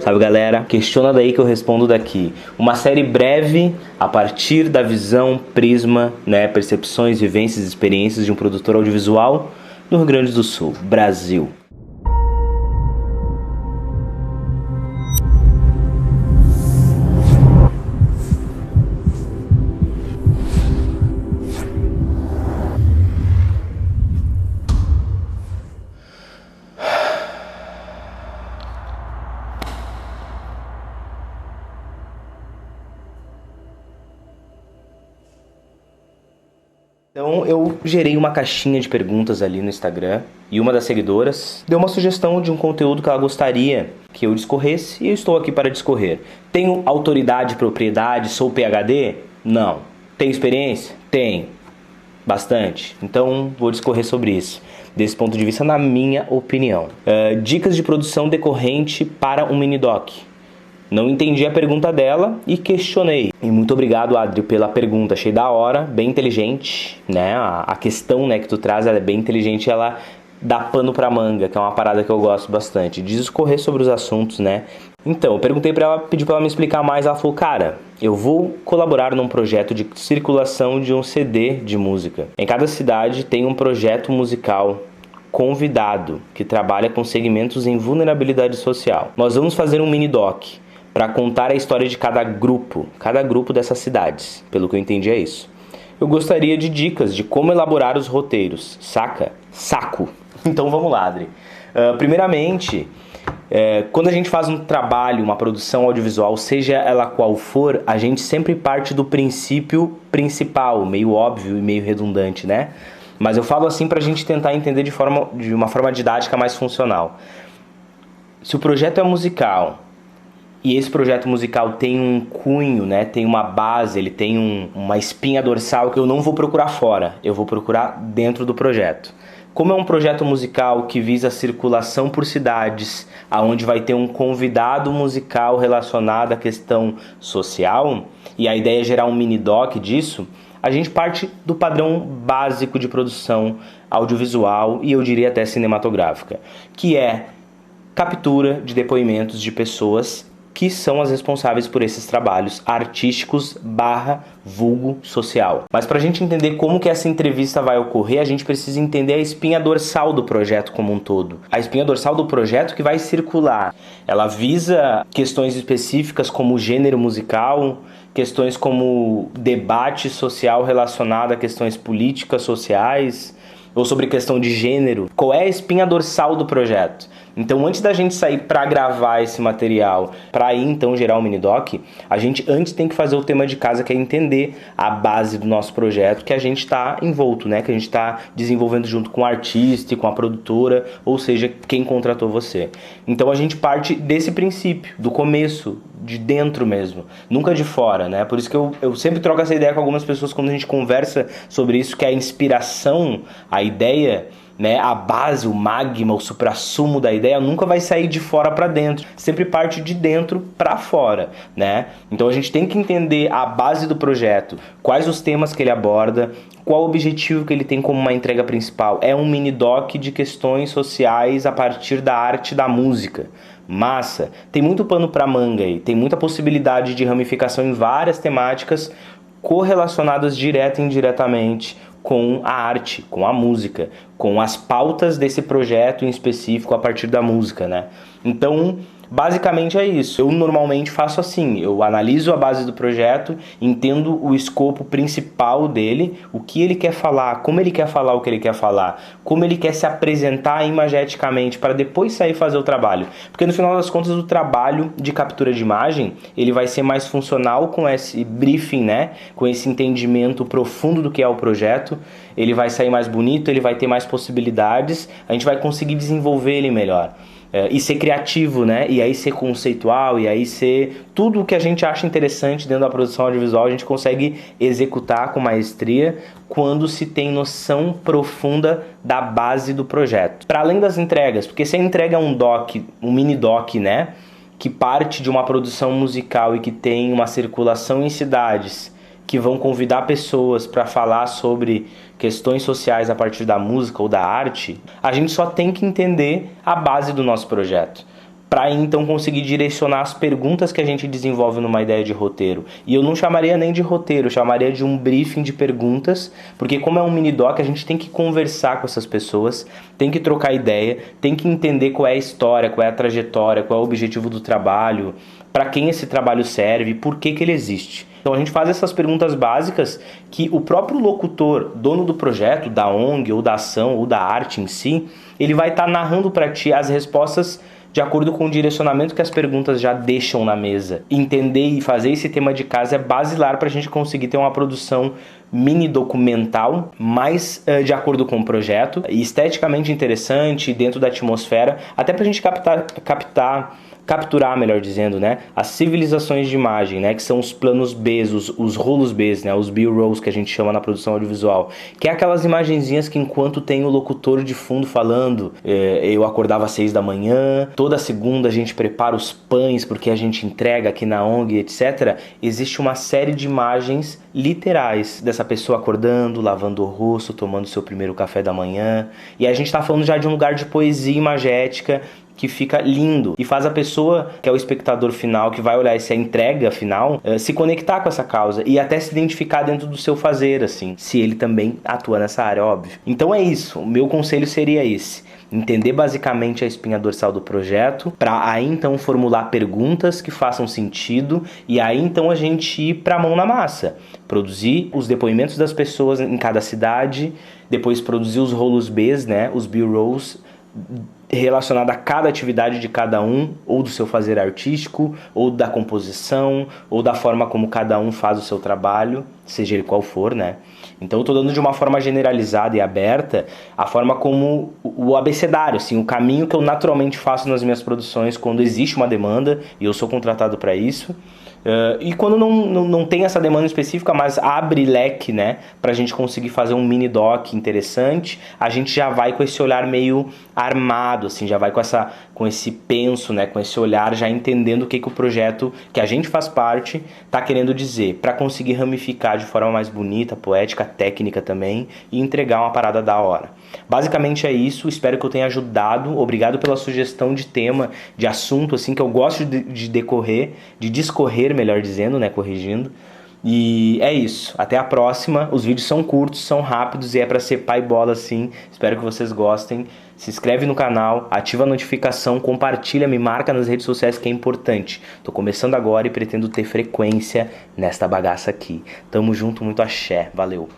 Salve galera, questiona daí que eu respondo daqui. Uma série breve a partir da visão, prisma, percepções, vivências e experiências de um produtor audiovisual do Rio Grande do Sul, Brasil. Então eu gerei uma caixinha de perguntas ali no Instagram e uma das seguidoras deu uma sugestão de um conteúdo que ela gostaria que eu discorresse e eu estou aqui para discorrer. Tenho autoridade, propriedade, sou PhD? Não. Tenho experiência? Tenho. Bastante. Então vou discorrer sobre isso, desse ponto de vista, na minha opinião. Dicas de produção decorrente para um mini-doc. Não entendi a pergunta dela e questionei. E muito obrigado, Adri, pela pergunta. Achei da hora, bem inteligente, né? A questão, que tu traz, ela é bem inteligente, ela dá pano pra manga, que é uma parada que eu gosto bastante. Discorrer sobre os assuntos, né? Então, eu perguntei pra ela, pedi pra ela me explicar mais. Ela falou, cara, eu vou colaborar num projeto de circulação de um CD de música. Em cada cidade tem um projeto musical convidado que trabalha com segmentos em vulnerabilidade social. Nós vamos fazer um mini-doc para contar a história de cada grupo dessas cidades. Pelo que eu entendi é isso. Eu gostaria de dicas de como elaborar os roteiros, saca? Saco! Então vamos lá, Adri. Primeiramente, quando a gente faz um trabalho, uma produção audiovisual, seja ela qual for, a gente sempre parte do princípio principal, meio óbvio e meio redundante, né? Mas eu falo assim para a gente tentar entender de uma forma didática mais funcional. Se o projeto é musical, e esse projeto musical tem um cunho, tem uma base, ele tem uma espinha dorsal que eu não vou procurar fora, eu vou procurar dentro do projeto. Como é um projeto musical que visa a circulação por cidades, aonde vai ter um convidado musical relacionado à questão social, e a ideia é gerar um mini-doc disso, a gente parte do padrão básico de produção audiovisual e eu diria até cinematográfica, que é captura de depoimentos de pessoas que são as responsáveis por esses trabalhos artísticos / vulgo social. Mas para a gente entender como que essa entrevista vai ocorrer, a gente precisa entender a espinha dorsal do projeto como um todo. A espinha dorsal do projeto que vai circular. Ela visa questões específicas como gênero musical, questões como debate social relacionado a questões políticas, sociais, ou sobre questão de gênero. Qual é a espinha dorsal do projeto? Então, antes da gente sair para gravar esse material, para aí então gerar um mini-doc, a gente antes tem que fazer o tema de casa, que é entender a base do nosso projeto, que a gente está envolto, que a gente está desenvolvendo junto com o artista e com a produtora, ou seja, quem contratou você. Então, a gente parte desse princípio, do começo, de dentro mesmo, nunca de fora, Por isso que eu sempre troco essa ideia com algumas pessoas quando a gente conversa sobre isso, que é a inspiração, a ideia, a base, o magma, o suprassumo da ideia nunca vai sair de fora para dentro, sempre parte de dentro para fora, Então a gente tem que entender a base do projeto, quais os temas que ele aborda, qual o objetivo que ele tem como uma entrega principal. É um mini-doc de questões sociais a partir da arte da música. Massa, tem muito pano para manga aí, tem muita possibilidade de ramificação em várias temáticas correlacionadas direta e indiretamente com a arte, com a música, com as pautas desse projeto em específico a partir da música, Então, basicamente é isso. Eu normalmente faço assim, eu analiso a base do projeto, entendo o escopo principal dele, o que ele quer falar, como ele quer falar o que ele quer falar, como ele quer se apresentar imageticamente para depois sair fazer o trabalho. Porque no final das contas o trabalho de captura de imagem, ele vai ser mais funcional com esse briefing, com esse entendimento profundo do que é o projeto, ele vai sair mais bonito, ele vai ter mais possibilidades, a gente vai conseguir desenvolver ele melhor. E ser criativo, e aí ser conceitual, e aí ser tudo o que a gente acha interessante dentro da produção audiovisual, a gente consegue executar com maestria quando se tem noção profunda da base do projeto. Para além das entregas, porque se a entrega é um mini-doc, que parte de uma produção musical e que tem uma circulação em cidades, que vão convidar pessoas para falar sobre questões sociais a partir da música ou da arte, a gente só tem que entender a base do nosso projeto. para então conseguir direcionar as perguntas que a gente desenvolve numa ideia de roteiro. E eu não chamaria nem de roteiro, eu chamaria de um briefing de perguntas, porque como é um mini doc, a gente tem que conversar com essas pessoas, tem que trocar ideia, tem que entender qual é a história, qual é a trajetória, qual é o objetivo do trabalho, para quem esse trabalho serve, por que ele existe. Então a gente faz essas perguntas básicas que o próprio locutor, dono do projeto, da ONG, ou da ação, ou da arte em si, ele vai estar narrando para ti as respostas de acordo com o direcionamento que as perguntas já deixam na mesa. Entender e fazer esse tema de casa é basilar para a gente conseguir ter uma produção mini documental, mais de acordo com o projeto, e esteticamente interessante, dentro da atmosfera, até para a gente capturar, melhor dizendo, né, as civilizações de imagem, né, que são os planos B, os rolos B, né, os B-rolls que a gente chama na produção audiovisual, que é aquelas imagenzinhas que enquanto tem o locutor de fundo falando, eu acordava às 6 da manhã, toda segunda a gente prepara os pães porque a gente entrega aqui na ONG, etc. Existe uma série de imagens literais dessa pessoa acordando, lavando o rosto, tomando seu primeiro café da manhã, e a gente está falando já de um lugar de poesia imagética, que fica lindo e faz a pessoa, que é o espectador final, que vai olhar essa entrega final, se conectar com essa causa e até se identificar dentro do seu fazer, assim, se ele também atua nessa área, óbvio. Então é isso, o meu conselho seria esse: entender basicamente a espinha dorsal do projeto, para aí então formular perguntas que façam sentido e aí então a gente ir para a mão na massa, produzir os depoimentos das pessoas em cada cidade, depois produzir os rolos Bs, né, os B-rolls, relacionado a cada atividade de cada um, ou do seu fazer artístico, ou da composição, ou da forma como cada um faz o seu trabalho, seja ele qual for, né? Então eu estou dando de uma forma generalizada e aberta a forma como o abecedário, assim, o caminho que eu naturalmente faço nas minhas produções quando existe uma demanda e eu sou contratado para isso. E quando não tem essa demanda específica, mas abre leque, né, pra gente conseguir fazer um mini doc interessante, a gente já vai com esse olhar meio armado, assim, já vai com esse penso, né, com esse olhar, já entendendo o que o projeto que a gente faz parte tá querendo dizer, para conseguir ramificar de forma mais bonita, poética, técnica também, e entregar uma parada da hora. Basicamente é isso, espero que eu tenha ajudado, obrigado pela sugestão de tema, de assunto, assim, que eu gosto de discorrer, melhor dizendo, né, corrigindo. E é isso, até a próxima. Os vídeos são curtos, são rápidos e é pra ser pai bola assim. Espero que vocês gostem. Se inscreve no canal, ativa a notificação, compartilha, me marca nas redes sociais, que é importante. Tô começando agora e pretendo ter frequência nesta bagaça aqui. Tamo junto, muito axé, valeu.